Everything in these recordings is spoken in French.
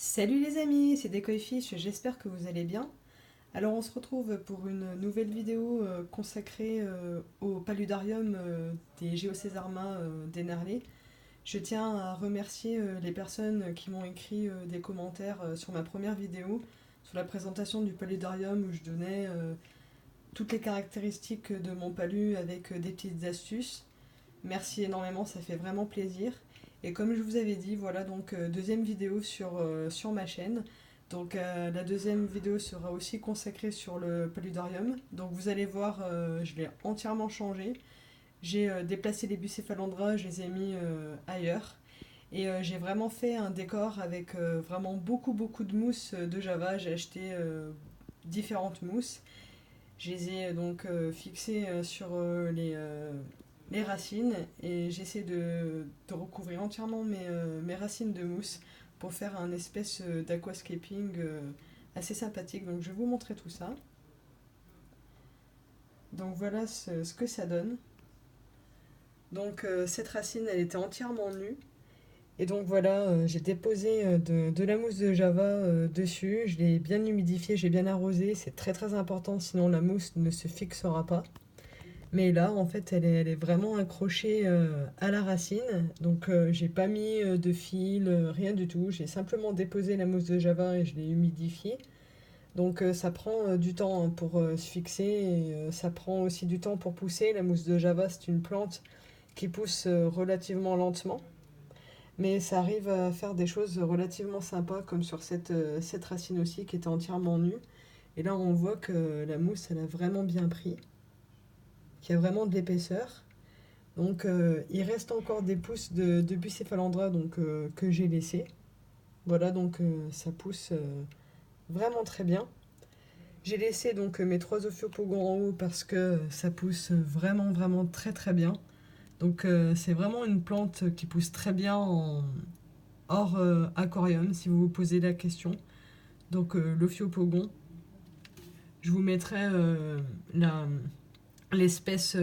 Salut les amis, c'est Decoyfish, j'espère que vous allez bien. Alors on se retrouve pour une nouvelle vidéo consacrée au paludarium des Géocésarma d'Ennerlé. Je tiens à remercier les personnes qui m'ont écrit des commentaires sur ma première vidéo, sur la présentation du paludarium où je donnais toutes les caractéristiques de mon palu avec des petites astuces. Merci énormément, ça fait vraiment plaisir. Et comme je vous avais dit, voilà donc deuxième vidéo sur ma chaîne. Donc la deuxième vidéo sera aussi consacrée sur le paludarium. Donc vous allez voir, je l'ai entièrement changé. J'ai déplacé les bucéphalandras, je les ai mis ailleurs. Et j'ai vraiment fait un décor avec vraiment beaucoup de mousses de Java. J'ai acheté différentes mousses. Je les ai donc fixées sur les racines et j'essaie de recouvrir entièrement mes racines de mousse pour faire un espèce d'aquascaping assez sympathique. Donc je vais vous montrer tout ça. Donc voilà ce que ça donne. Donc cette racine elle était entièrement nue. Et donc voilà, j'ai déposé de la mousse de Java dessus. Je l'ai bien humidifiée, j'ai bien arrosé. C'est très important, sinon la mousse ne se fixera pas. Mais là, en fait, elle est vraiment accrochée à la racine. Donc, j'ai pas mis de fil, rien du tout. J'ai simplement déposé la mousse de Java et je l'ai humidifiée. Donc, ça prend du temps hein, pour se fixer et ça prend aussi du temps pour pousser. La mousse de Java, c'est une plante qui pousse relativement lentement. Mais ça arrive à faire des choses relativement sympas, comme sur cette racine aussi qui était entièrement nue. Et là, on voit que la mousse, elle a vraiment bien pris, qu'il y a vraiment de l'épaisseur. Donc il reste encore des pousses de Bucephalandra donc, que j'ai laissées. Voilà, donc ça pousse vraiment très bien. J'ai laissé donc mes trois ophiopogons en haut parce que ça pousse vraiment très bien. Donc c'est vraiment une plante qui pousse très bien hors aquarium si vous vous posez la question. Donc l'ophiopogon, je vous mettrai la- l'espèce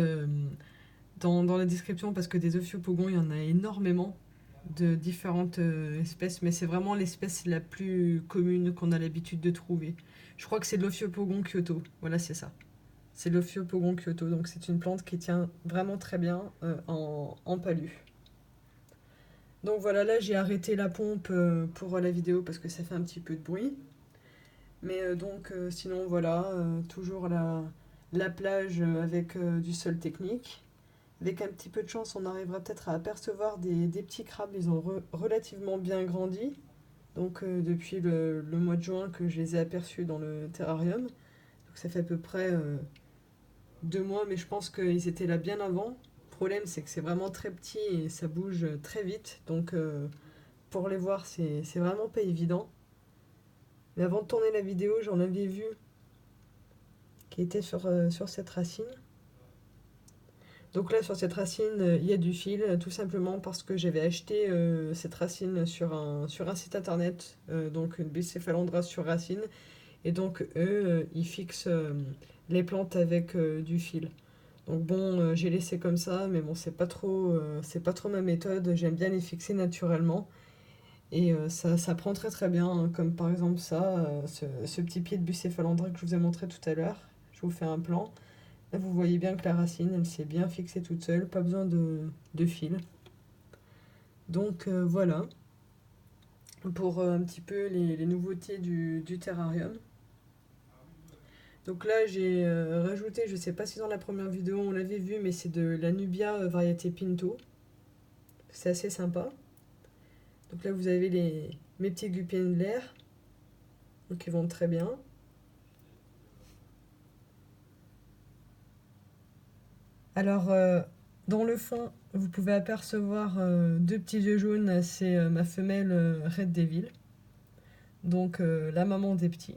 dans la description parce que des ophiopogons, il y en a énormément de différentes espèces, mais c'est vraiment l'espèce la plus commune qu'on a l'habitude de trouver. Je crois que c'est l'Ophiopogon Kyoto. Voilà, c'est ça. C'est l'Ophiopogon Kyoto. Donc c'est une plante qui tient vraiment très bien en palu. Donc voilà, là j'ai arrêté la pompe pour la vidéo parce que ça fait un petit peu de bruit. Mais donc sinon voilà, toujours la plage avec du sol technique. Avec un petit peu de chance, on arrivera peut-être à apercevoir des petits crabes. Ils ont relativement bien grandi. Donc depuis le mois de juin que je les ai aperçus dans le terrarium. Donc ça fait à peu près 2 mois, mais je pense qu'ils étaient là bien avant. Le problème, c'est que c'est vraiment très petit et ça bouge très vite. Donc pour les voir, c'est vraiment pas évident. Mais avant de tourner la vidéo, j'en avais vu qui était sur cette racine. Donc là, sur cette racine, il y a du fil, tout simplement parce que j'avais acheté cette racine sur un site internet, donc une bicéphalandra sur racine. Et donc, eux, ils fixent les plantes avec du fil. Donc bon, j'ai laissé comme ça, mais bon, c'est pas trop ma méthode. J'aime bien les fixer naturellement. Et ça prend très bien, hein, comme par exemple ça, ce petit pied de bucéphalandra que je vous ai montré tout à l'heure. Je vous fais un plan. Là, vous voyez bien que la racine, elle s'est bien fixée toute seule, pas besoin de fil. Donc voilà, pour un petit peu les nouveautés du terrarium. Donc là, j'ai rajouté, je sais pas si dans la première vidéo on l'avait vu, mais c'est de la Nubia variété Pinto. C'est assez sympa. Donc là, vous avez mes petits gupiens de l'air, donc ils vont très bien. Alors, dans le fond, vous pouvez apercevoir deux petits yeux jaunes, c'est ma femelle Red Devil, donc la maman des petits.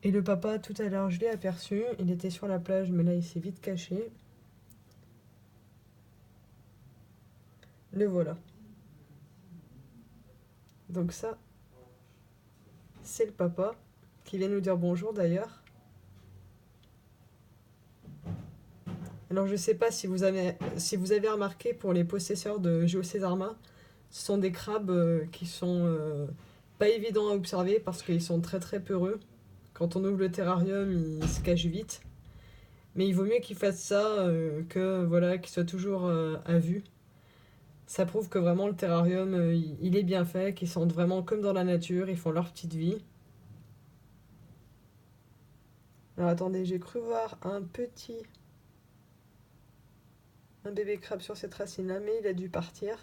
Et le papa, tout à l'heure, je l'ai aperçu, il était sur la plage, mais là, il s'est vite caché. Le voilà. Donc ça, c'est le papa, qui vient nous dire bonjour d'ailleurs. Alors je sais pas si vous avez remarqué pour les possesseurs de Géocésarma, Ce sont des crabes qui sont pas évidents à observer parce qu'ils sont très très peureux. Quand on ouvre le terrarium, ils se cachent vite. Mais il vaut mieux qu'ils fassent ça que voilà, qu'ils soient toujours à vue. Ça prouve que vraiment le terrarium, il est bien fait, qu'ils sentent vraiment comme dans la nature, ils font leur petite vie. Alors attendez, j'ai cru voir un bébé crabe sur cette racine-là, mais il a dû partir.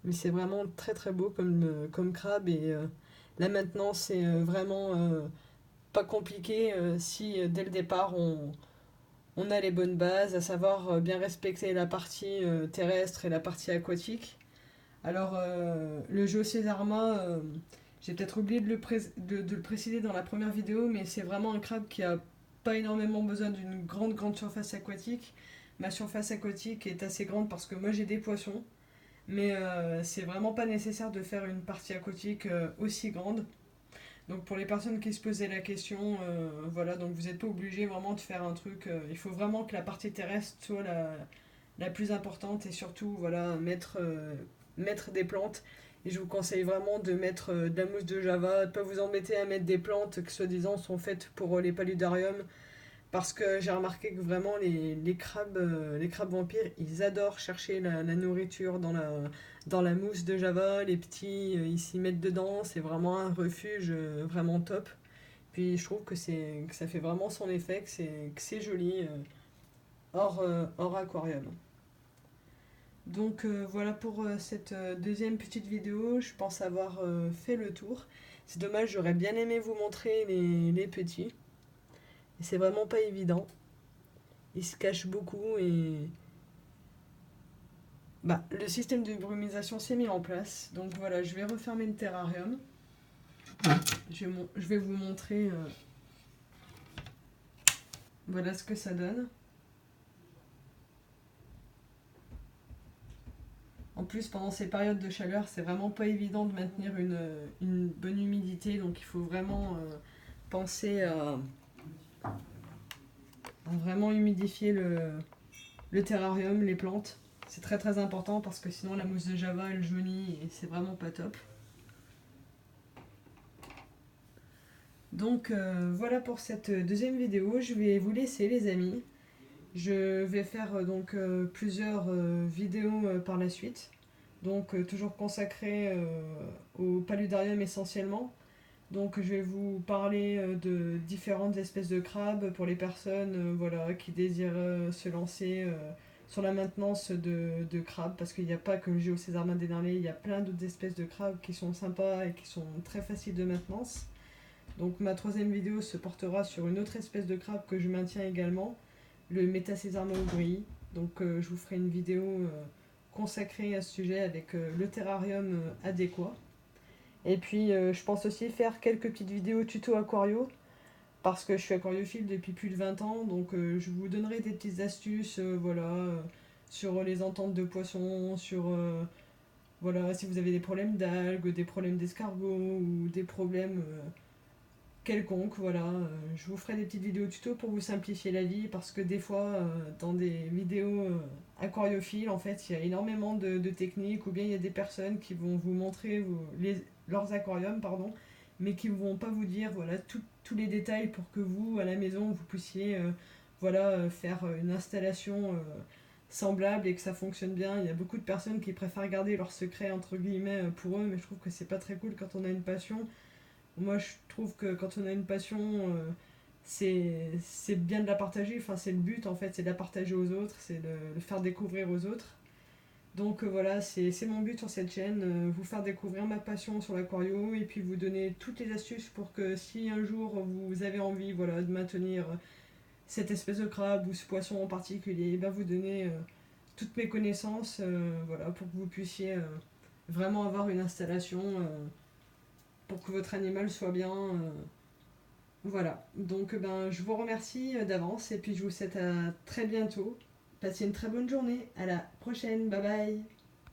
Mais c'est vraiment très très beau comme crabe et la maintenance c'est vraiment pas compliqué si dès le départ on a les bonnes bases, à savoir bien respecter la partie terrestre et la partie aquatique. Alors le jeu Césarma, j'ai peut-être oublié de le préciser dans la première vidéo, mais c'est vraiment un crabe qui a pas énormément besoin d'une grande surface aquatique. Ma surface aquatique est assez grande parce que moi j'ai des poissons. Mais c'est vraiment pas nécessaire de faire une partie aquatique aussi grande. Donc pour les personnes qui se posaient la question, voilà, donc vous n'êtes pas obligé vraiment de faire un truc. Il faut vraiment que la partie terrestre soit la plus importante et surtout voilà, mettre des plantes. Et je vous conseille vraiment de mettre de la mousse de Java, de ne pas vous embêter à mettre des plantes qui soi-disant sont faites pour les paludariums. Parce que j'ai remarqué que vraiment les crabes vampires, ils adorent chercher la nourriture dans la mousse de Java. Les petits, ils s'y mettent dedans. C'est vraiment un refuge vraiment top. Puis je trouve que ça fait vraiment son effet, que c'est joli hors aquarium. Donc voilà pour cette deuxième petite vidéo. Je pense avoir fait le tour. C'est dommage, j'aurais bien aimé vous montrer les petits. Et c'est vraiment pas évident. Ils se cachent beaucoup et bah, le système de brumisation s'est mis en place. Donc voilà, je vais refermer le terrarium. Je vais vous montrer voilà ce que ça donne. En plus, pendant ces périodes de chaleur, c'est vraiment pas évident de maintenir une bonne humidité. Donc il faut vraiment penser à vraiment humidifier le terrarium, les plantes. C'est très très important parce que sinon la mousse de Java elle jaunit et c'est vraiment pas top. Donc voilà pour cette deuxième vidéo. Je vais vous laisser les amis. Je vais faire plusieurs vidéos par la suite. Donc toujours consacrées au paludarium essentiellement. Donc je vais vous parler de différentes espèces de crabes pour les personnes voilà, qui désirent se lancer sur la maintenance de crabes. Parce qu'il n'y a pas que le Géocésarma dénarlé, il y a plein d'autres espèces de crabes qui sont sympas et qui sont très faciles de maintenance. Donc ma troisième vidéo se portera sur une autre espèce de crabe que je maintiens également, le Métacésarma ouvrier. Donc je vous ferai une vidéo consacrée à ce sujet avec le terrarium adéquat. Et puis je pense aussi faire quelques petites vidéos tuto aquario, parce que je suis aquariophile depuis plus de 20 ans, donc je vous donnerai des petites astuces voilà, sur les ententes de poissons, sur voilà, si vous avez des problèmes d'algues, des problèmes d'escargots ou des problèmes quelconque, voilà. Je vous ferai des petites vidéos tuto pour vous simplifier la vie parce que des fois, dans des vidéos aquariophiles, en fait, il y a énormément de techniques ou bien il y a des personnes qui vont vous montrer leurs aquariums, pardon, mais qui ne vont pas vous dire voilà, tous les détails pour que vous, à la maison, vous puissiez voilà, faire une installation semblable et que ça fonctionne bien. Il y a beaucoup de personnes qui préfèrent garder leurs secrets entre guillemets pour eux, mais je trouve que c'est pas très cool quand on a une passion. Moi, je trouve que quand on a une passion, c'est bien de la partager. Enfin, c'est le but, en fait, c'est de la partager aux autres, c'est de le faire découvrir aux autres. Donc voilà, c'est mon but sur cette chaîne, vous faire découvrir ma passion sur l'aquario et puis vous donner toutes les astuces pour que si un jour vous avez envie voilà, de maintenir cette espèce de crabe ou ce poisson en particulier, ben vous donner toutes mes connaissances voilà, pour que vous puissiez vraiment avoir une installation pour que votre animal soit bien. Voilà, donc ben, je vous remercie d'avance et puis je vous souhaite à très bientôt. Passez une très bonne journée, à la prochaine, bye bye.